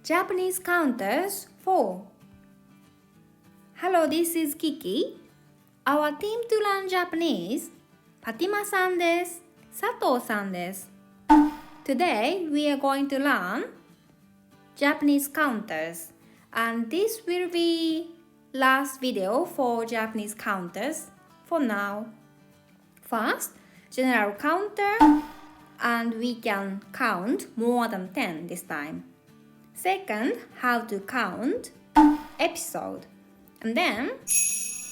Japanese counters 4. Hello, this is Kiki. Our team to learn Japanese, パティマさんです。佐藤さんです。Today, we are going to learn Japanese counters, and this will be last video for Japanese counters for now. First, general counter, and we can count more than 10 this time. Second, how to count episode. And then,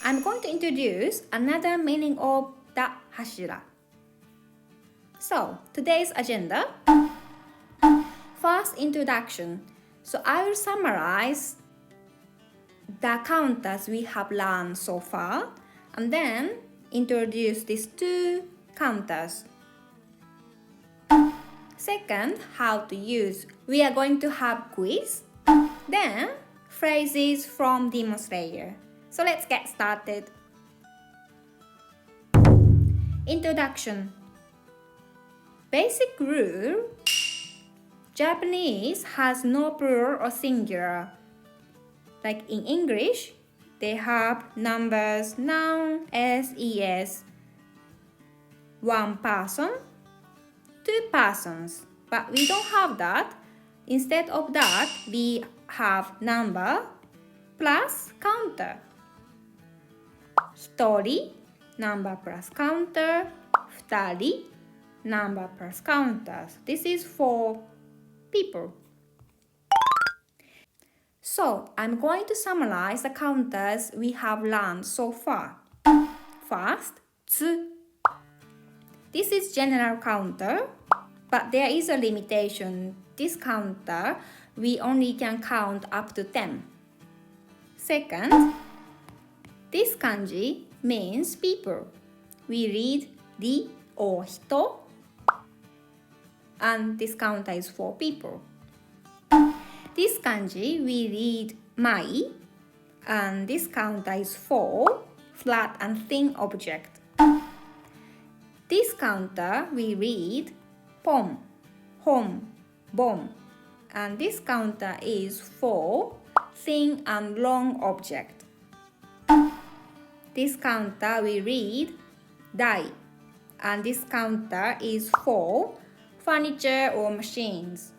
I'm going to introduce another meaning of the hashira. So, today's agenda. First, introduction. So, I will summarize the counters we have learned so far, and then introduce these two counters. Second, how to use. We are going to have quiz. Then, phrases from Demon Slayer. So let's get started. Introduction. Basic rule. Japanese has no plural or singular. Like in English, they have numbers noun, SES. One person, two persons. But we don't have that. Instead of that, we have number plus counter. 1人 number plus counter, 2人 number plus counters. This is for people. So, I'm going to summarize the counters we have learned so far. First, つ. This is general counter, but there is a limitation. This counter, we only can count up to 10. Second, this kanji means people. We read ri or hito, and this counter is for people. This kanji we read mai, and this counter is for flat and thin object. This counter we read pom, hom, bom, and this counter is for thin and long object. This counter we read dai, and this counter is for furniture or machines.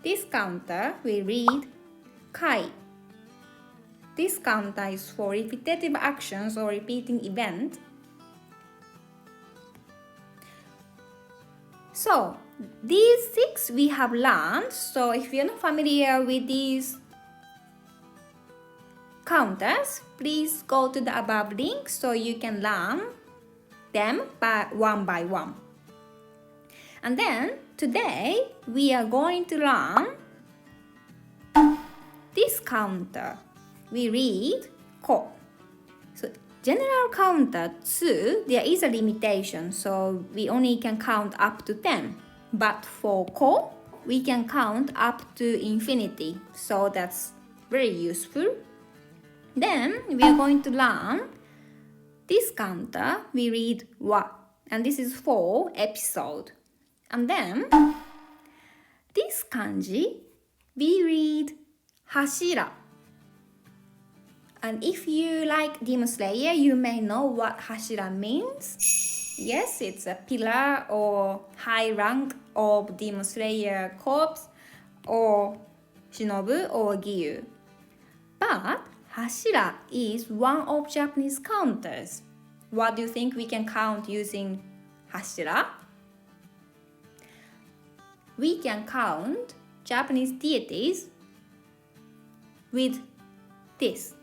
This counter we read kai. This counter is for repetitive actions or repeating event. So, these 6 we have learned. So, if you're not familiar with these counters, please go to the above link so you can learn them one by one. And then, today, we are going to learn this counter. We read ko. So, general counter 2, there is a limitation, so we only can count up to 10. But for ko, we can count up to infinity, so that's very useful. Then, we are going to learn this counter. We read wa, and this is for episode. And then, this kanji, we read hashira. And if you like Demon Slayer, you may know what hashira means. Yes, it's a pillar or high rank of Demon Slayer corps or Shinobu or Gyu. But hashira is one of Japanese counters. What do you think we can count using hashira? We can count Japanese deities with this.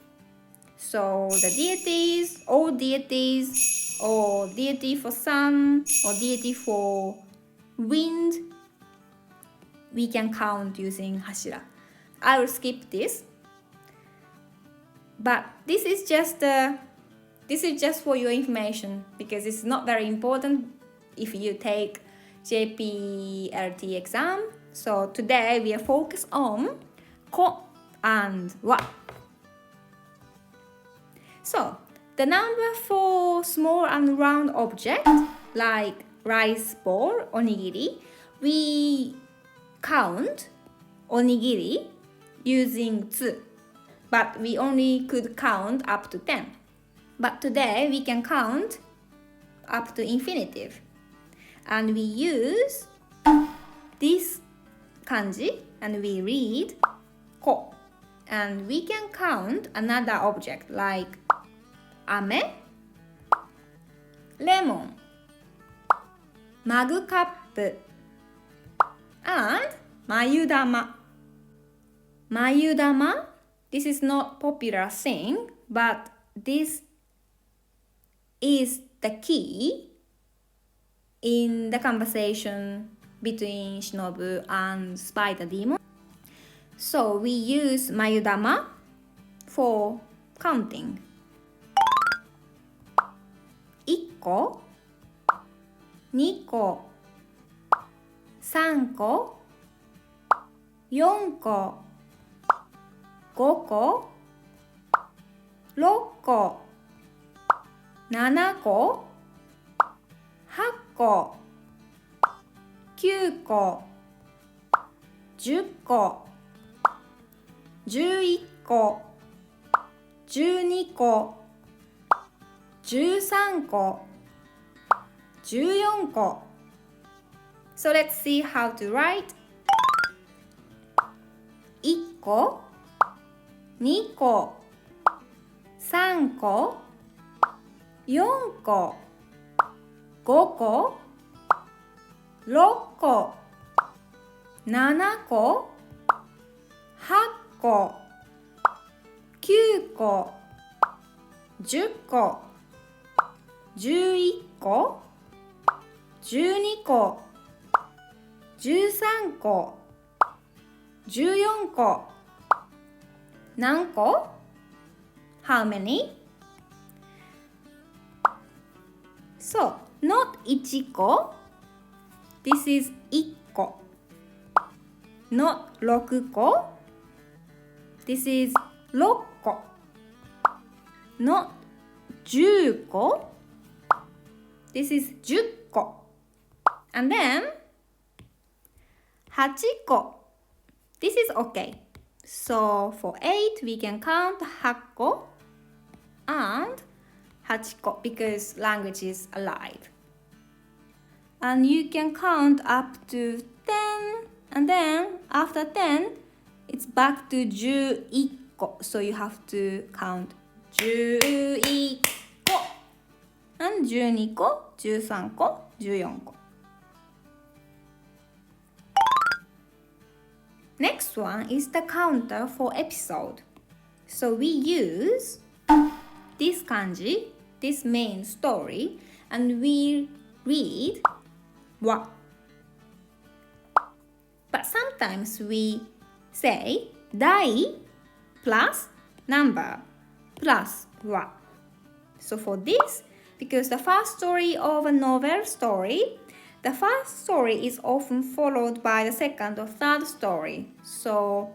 So the deities, all deities, or deity for sun, or deity for wind, we can count using hashira. I will skip this. But this is just for your information, because it's not very important if you take JPLT exam. So today we are focused on ko and wa. So the number for small and round object like rice ball, onigiri, we count onigiri using 2, but we only could count up to 10. But today we can count up to infinitive. And we use this kanji and we read ko. And we can count another object like ame, lemon, mug cup, and mayudama. Mayudama, this is not popular thing, but this is the key in the conversation between Shinobu and Spider Demon. So we use mayudama for counting. 1個、2個、3個、4個、5個、6個、7個、8個、9個、10個、11個、12個、13個、14個。So let's see how to write. 1個、2個、3個、4個、5個、6個、7個、8個、9個、10個、11個、12個、13個、14個。何個？ How many? So, not 1個. This is 1個. Not 6個. This is 6個. Not 10個. This is 10個. And then 8個. This is okay. So for 8 we can count 8個 and 8個 because language is alive. And you can count up to 10 and then after 10 it's back to 11個. So you have to count 11個 and 12個、13個、14個。Next one is the counter for episode. So we use this kanji, this main story, and we read wa. But sometimes we say dai plus number plus wa. So for this, because the first story of a novel story, the first story is often followed by the second or third story. So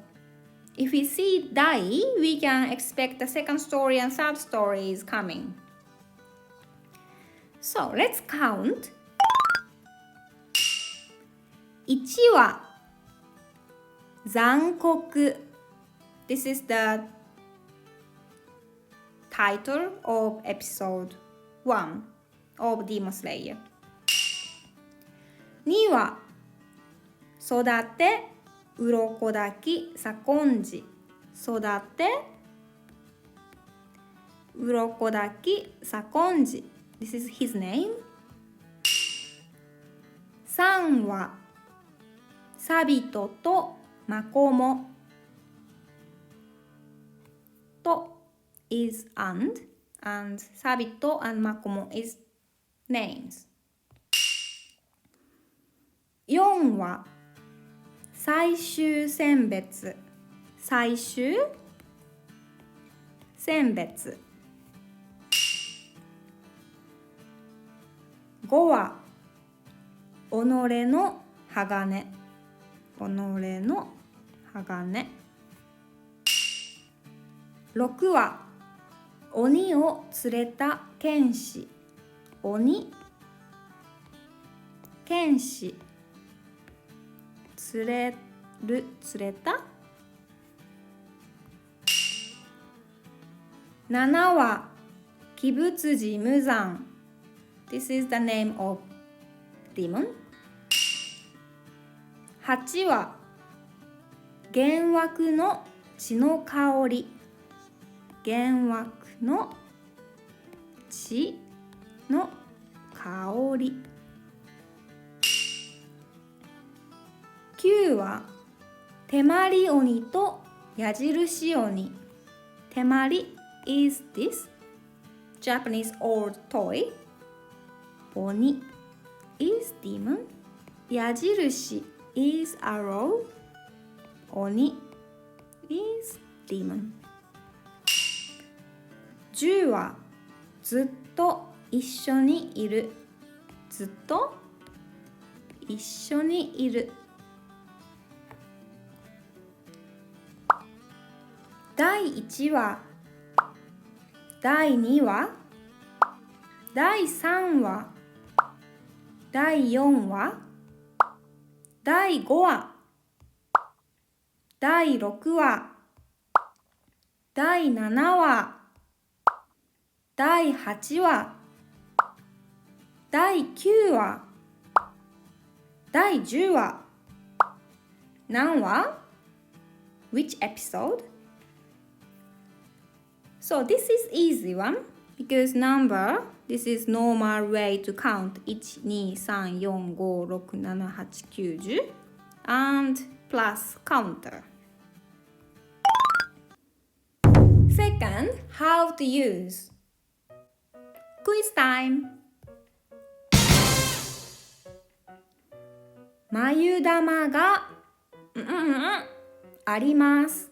if we see dai, we can expect the second story and third story is coming. So let's count. 1話残酷. This is the title of episode 1 of Demon Slayer. 2話育て鱗抱き左近次育て鱗抱き左近次 This is his name. 3話サビトとマコモと is andサビト and マコモ is names. 4は最終選別最終選別。5は己の鋼己の鋼。6は鬼を連れた剣士鬼剣士連れる釣れた。7は鬼仏寺無惨。 This is the name of demon. 8は幻惑の血の香り。幻惑の血の香り。9は手まり鬼と矢印鬼。手まり is this Japanese old toy. 鬼 is demon. 矢印 is arrow. 鬼 is demon. 10はずっと一緒にいる。ずっと一緒にいる。第1話、第2話、第3話、第4話、第5話、第6話、第7話、第8話、第9話、第10話。何話？ Which episode? So this is easy one because number, this is normal way to count 1, 2, 3, 4, 5, 6, 7, 8, 9, 10 and plus counter. Second, how to use. Quiz time. 眉玉があります。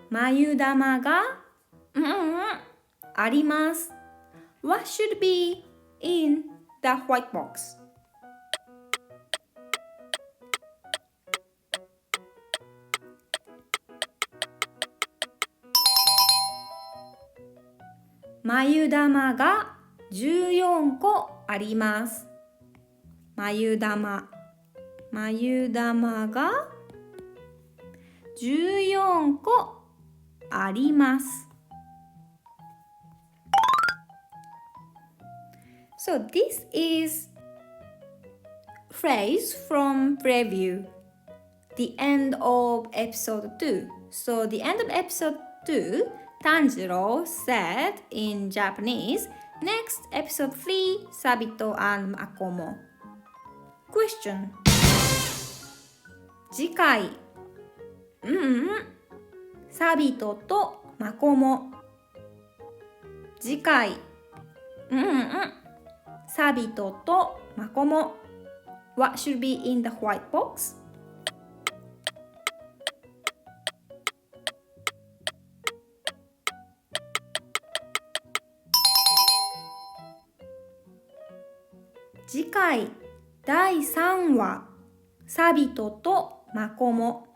眉玉があります。What should be in the white box? 眉玉が14個あります。眉玉が14個あります。So this is phrase from preview, the end of episode 2. So the end of episode 2, Tanjiro said in Japanese, next episode 3, Sabito and Makomo. Question. 次回、サビトとマコモ。次回、サビトとマコモ。What should be in the white box? 次回第3話、サビトとマコモ。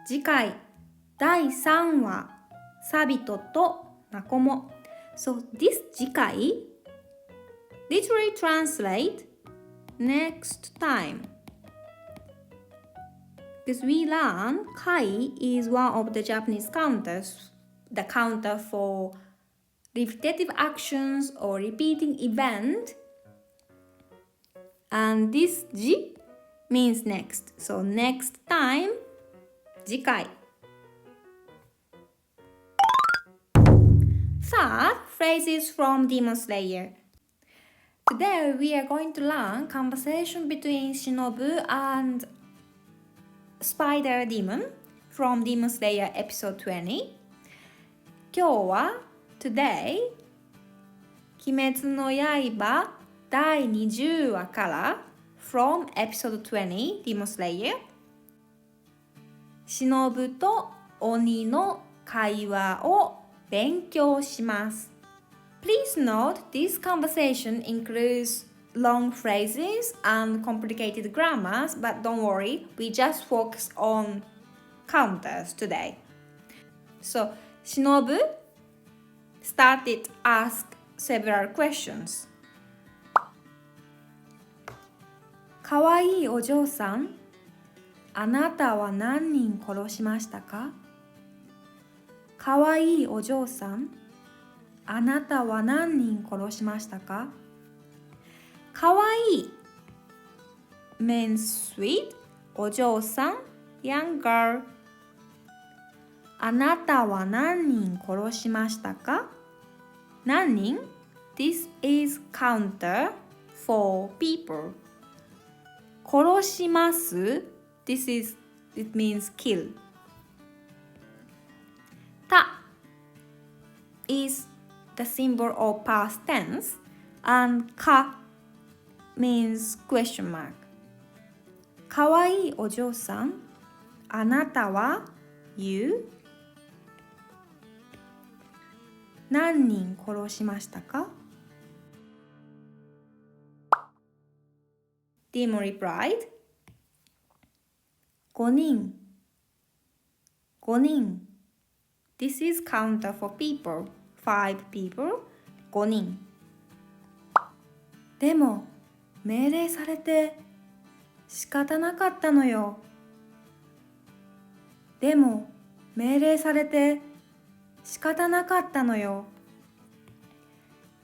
次回第3話、サビトとマコモ。So this 次回 literally translate next time. Because we learn Kai is one of the Japanese counters, the counter for repetitive actions or repeating event. And this Ji means next. So next time, 次回。Third, phrases from Demon Slayer. Today we are going to learn conversation between Shinobu and Spider Demon from Demon Slayer Ep20. 今日は Today 鬼滅の刃第20話から From Episode 20 Demon Slayer 忍と鬼の会話を勉強します。Please note this conversation includes long phrases and complicated grammars, but don't worry, we just focus on counters today. So, Shinobu started to ask several questions. かわいいお嬢さん、あなたは何人殺しましたか？かわいいお嬢さん、あなたは何人殺しましたか？かわいい means sweet, お嬢さん young girl。あなたは何人殺しましたか？何人 This is counter for people。殺します it means kill。た is the symbol of past tense and か means question mark。かわいいお嬢さん、あなたは you 何人殺しましたか？ Demon replied 5人 5人 This is counter for people 5 people 5人。でも命令されて仕方なかったのよ。でも命令されて仕方なかったのよ。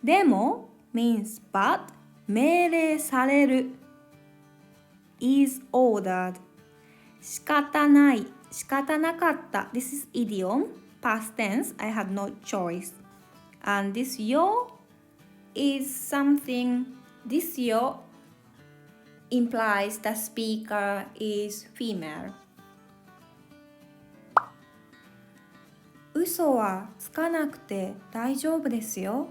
でも means but 命令される is ordered 仕方ない仕方なかった This is idiom past tense I had no choice and this yo is something this yo implies the speaker is female。嘘はつかなくて大丈夫ですよ。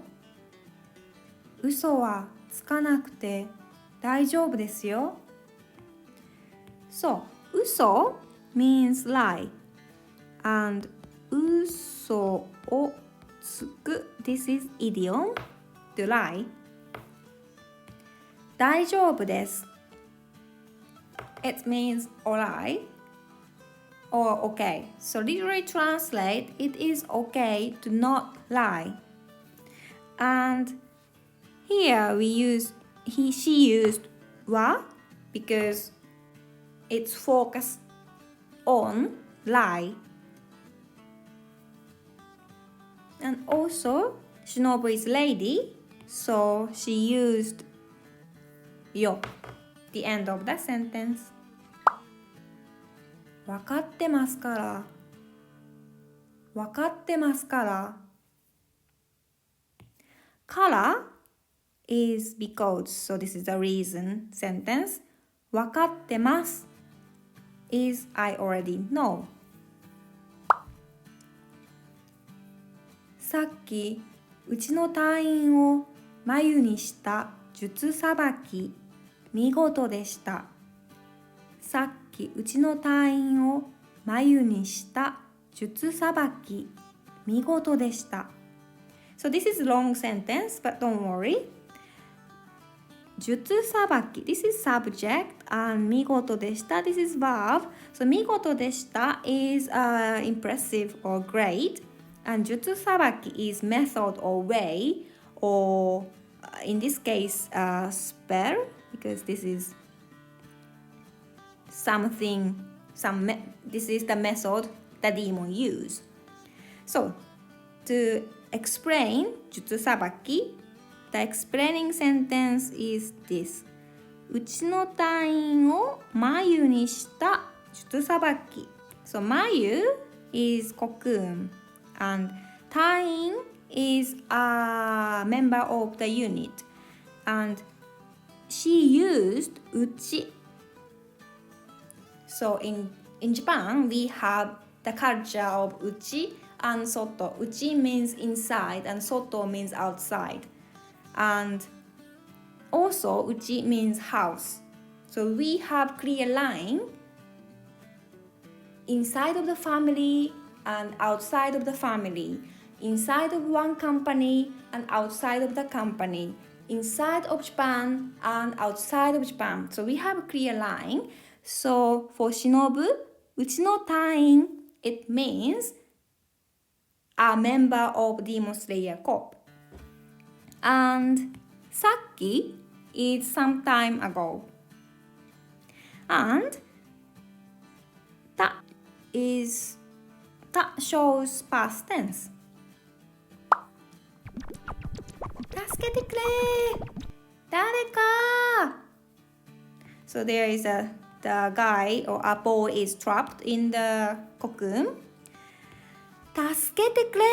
嘘はつかなくて大丈夫ですよ。So, 嘘 means lie and 嘘をつく This is idiom to lie。大丈夫です。It means alright or okay. So literally translate, it is okay to not lie. And here she used wa because it's focused on lie. And also Shinobu is lady, so she used yo, the end of the sentence. わかってますから。わかってますから。から is because, so this is the reason sentence. わかってます is I already know. さっきうちの隊員を眉にした術さばき見事でした。さっきうちの隊員を眉にした術さばき見事でした。So this is a long sentence, but don't worry. 術さばき This is subject and 見事でした This is verb. So 見事でした is impressive or great. And 術さばき is method or way or in this case spell because this is this is the method the demon use. So to explain 術さばき the explaining sentence is this. うちの隊員を眉にした術さばき So 眉 is cocoon and 隊員 is a member of the unit and she used うち So in Japan we have the culture of uchi and soto. Uchi means inside and soto means outside. And also uchi means house. So we have clear line inside of the family and outside of the family. Inside of one company and outside of the company. Inside of Japan and outside of Japan. So we have a clear line. So for Shinobu, うちの隊員 it means a member of Demon Slayer Corp. And さっき is some time ago. And that shows past tense. 助けてくれ誰か So there is the guy or a boy is trapped in the cocoon. 助けてくれ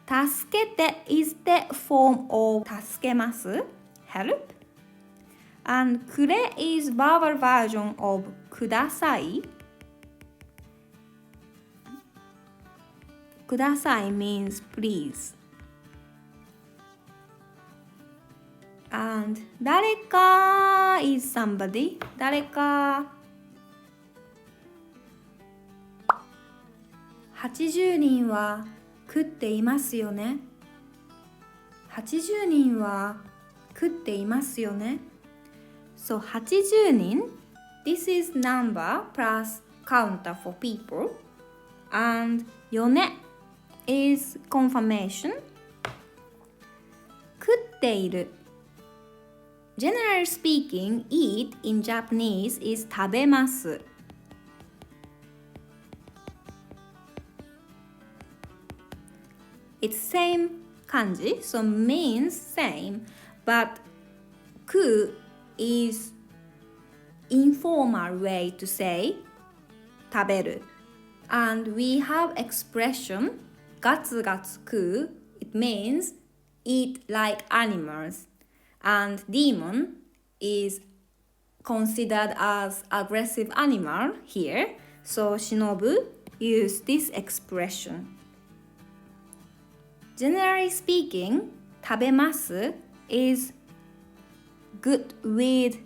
助けて is the form of 助けます help. And くれ is verbal version of くださいください means please. And 誰か is somebody. 誰か80人は食っていますよね。80人は食っていますよね。So 80人 This is number plus counter for people. And よね is confirmation. 食っているGenerally speaking, eat in Japanese is 食べます。It's same 漢字 so means same, but 食う is informal way to say 食べる。And we have expression ガツガツ食う It means eat like animals.And demon is considered as aggressive animal here, so Shinobu used this expression. Generally speaking, 食べます is good with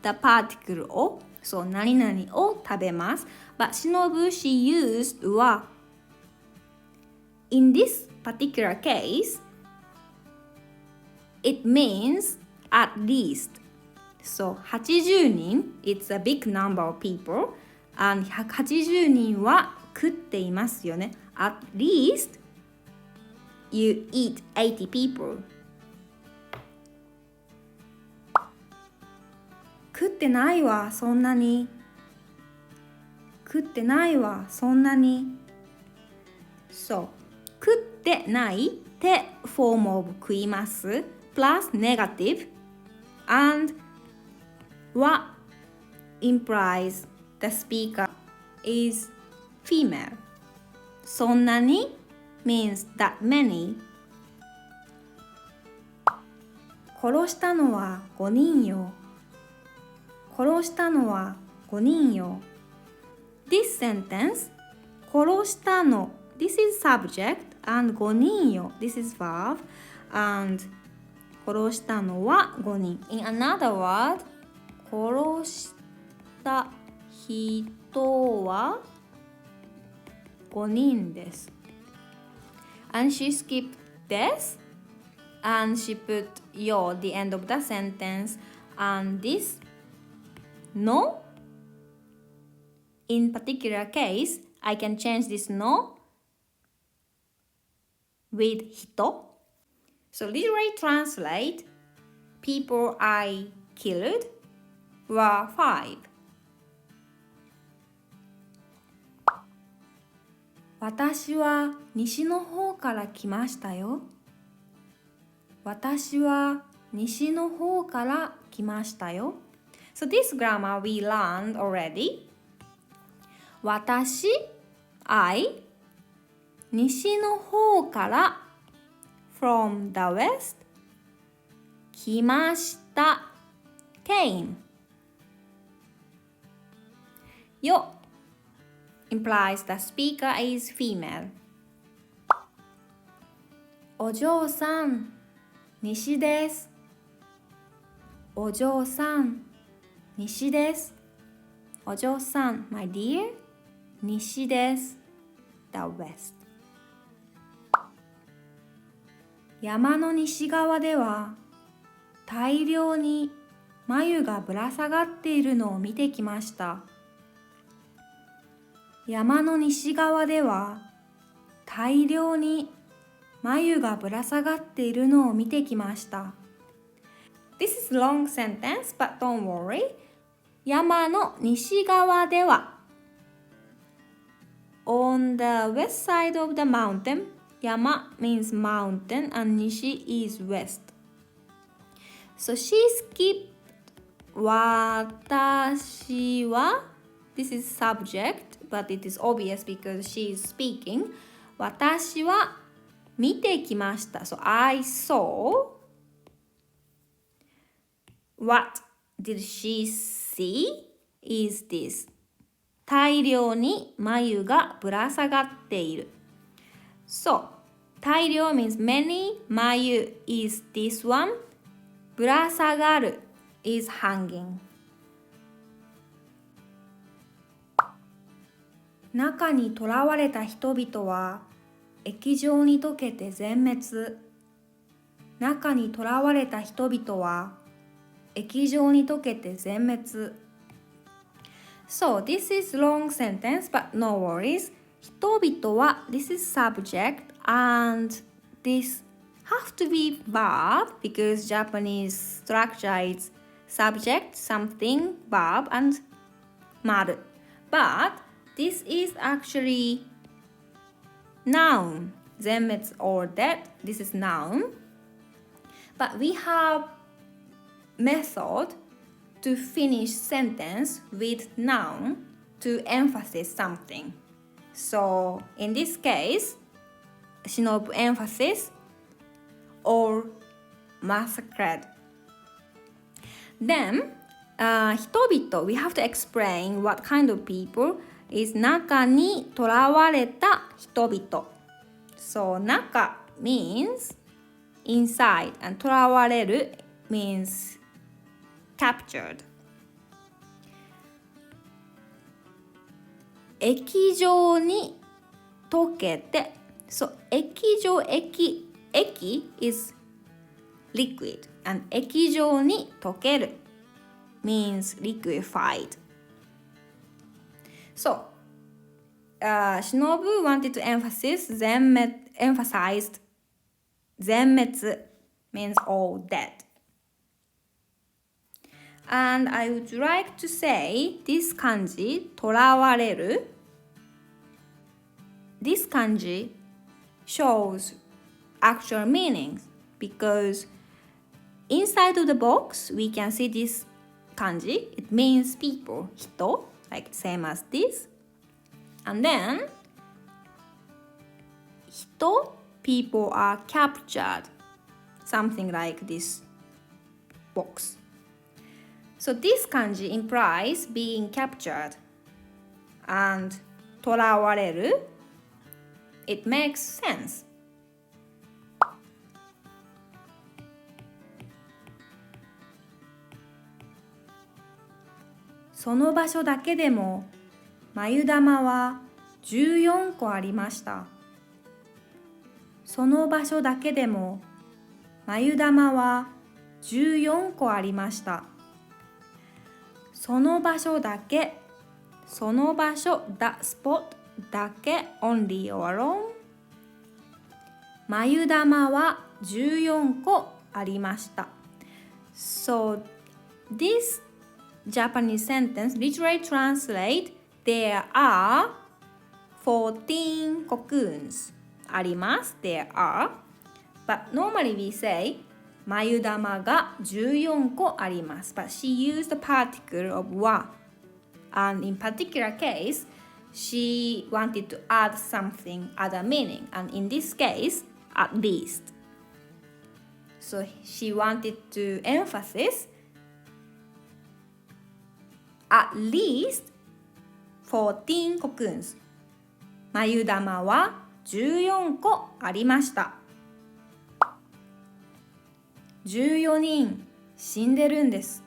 the particle を so 何々を食べます but Shinobu she used は in this particular case It means at least. So 80人 it's a big number of people and 180人は食っていますよね。At least you eat 80 people. 食ってないわそんなに。食ってないわそんなに。So 食ってないって form of 食います。plus negative and what implies the speaker is female. そんなに means that many. 殺したのは5人よ。殺したのは5人よ。This sentence 殺したの this is subject and 5人よ this is verb and殺したのは5人 In another word 殺した人は5人です And she skipped this and she put yo at the end of the sentence and this no in particular case I can change this no with 人 So literally translate people I killed were 5. 私は西の方から来ましたよ。私は西の方から来ましたよ。So this grammar we learned already. 私 I 西の方からFrom the west 来ました came よ implies the speaker is female お嬢さん西ですお嬢さん西ですお嬢さん my dear 西です the west山の西側では大量に眉がぶら下がっているのを見てきました。山の西側では大量に眉がぶら下がっているのを見てきました。This is long sentence, but don't worry. 山の西側では on the west side of the mountain. Yama means mountain and Nishi is west. So she skipped 私は This is subject, but it is obvious because she is speaking. 私は見てきました。So I saw. What did she see? Is this. 大量に眉がぶら下がっている。So, 大量 means many. 眉 is this one. ぶら下がる is hanging. 中に囚われた人々は液状に溶けて全滅。中に囚われた人々は液状に溶けて全滅。So, this is long sentence, but no worries. 人々は this is subject and this have to be verb because Japanese structure is subject, something, verb, and 丸。But this is actually noun. 全滅 or dead. This is noun. But we have method to finish sentence with noun to emphasize something. So in this case, Shinobu emphasis or massacred. Then, 人々 we have to explain what kind of people is 中に囚われた人々. So 中 means inside and 囚われる means captured. 液状に溶けて So 液状液 is liquid and 液状に溶ける means liquefied. So Shinobu wanted to emphasize 全滅 means all dead. And I would like to say this kanji 囚われる This kanji shows actual meanings because inside of the box we can see this kanji. It means people, 人, like same as this. And then 人, people are captured, something like this box. So this kanji implies being captured and 囚われる It makes sense. その場所だけでも眉玉は14個ありました。その場所だけでも眉玉は14個ありました。その場所だけ、その場所 the spot だけ only or alone 眉玉は14個ありました。So this Japanese sentence literally translate there are 14 cocoons あります there are but normally we say 眉玉が14個あります but she used the particle of は and in particular case she wanted to add something other meaning and in this case at least so she wanted to emphasize at least 14 cocoons 眉玉は14個ありました14人死んでるんです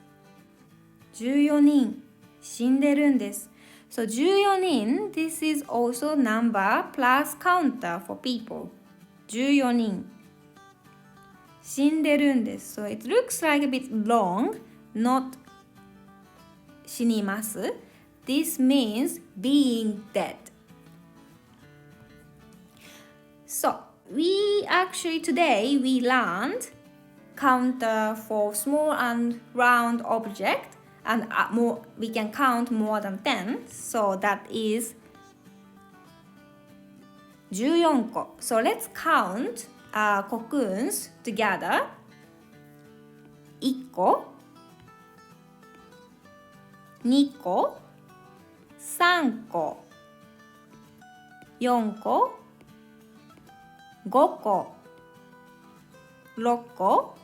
14人死んでるんです So 14人 this is also number plus counter for people 14人死んでるんです So it looks like a bit long not 死にます This means being dead So we actually today we learned counter for small and round object and more, we can count more than 10 so that is 14個。So let's count cocoons together. 1個、2個、3個、4個、5個、6個、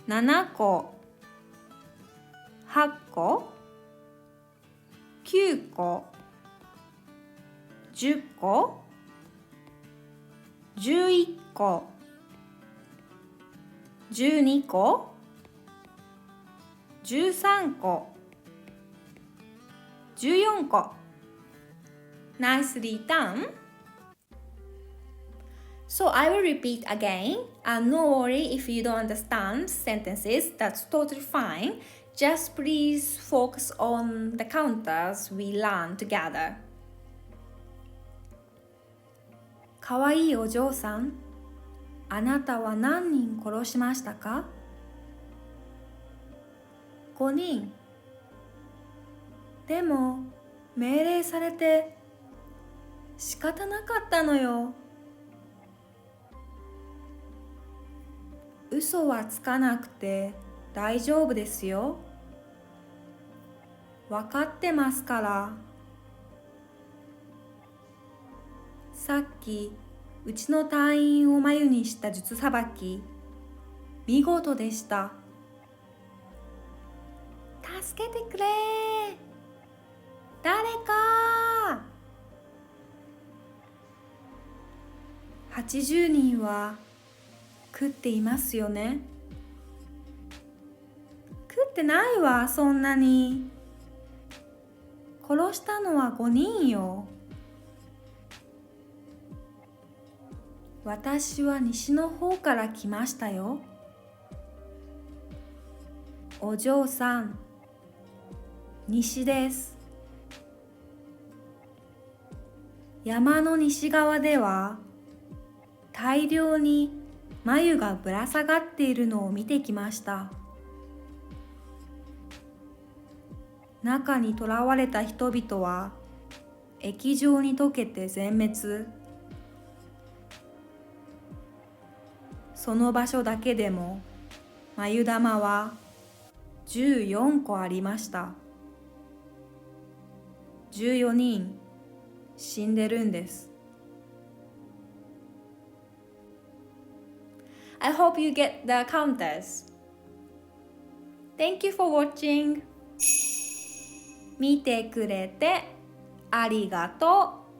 7個、8個、9個、10個、11個、12個、13個、14個。Nicely done. So I will repeat again. No worry if you don't understand sentences, that's totally fine. Just please focus on the counters we learn together. かわいいお嬢さん、あなたは何人殺しましたか？ 5 人。でも命令されて仕方なかったのよ。嘘はつかなくて大丈夫ですよ。わかってますから。さっきうちの隊員を眉にした術さばき、見事でした。助けてくれ。誰か。80人は食っていますよね。食ってないわ、そんなに。殺したのは5人よ。私は西の方から来ましたよ。お嬢さん、西です。山の西側では大量に繭がぶら下がっているのを見てきました。中に囚われた人々は液状に溶けて全滅。その場所だけでも繭玉は14個ありました。14人死んでるんです。I hope you get the counters. Thank you for watching. 見てくれてありがとう。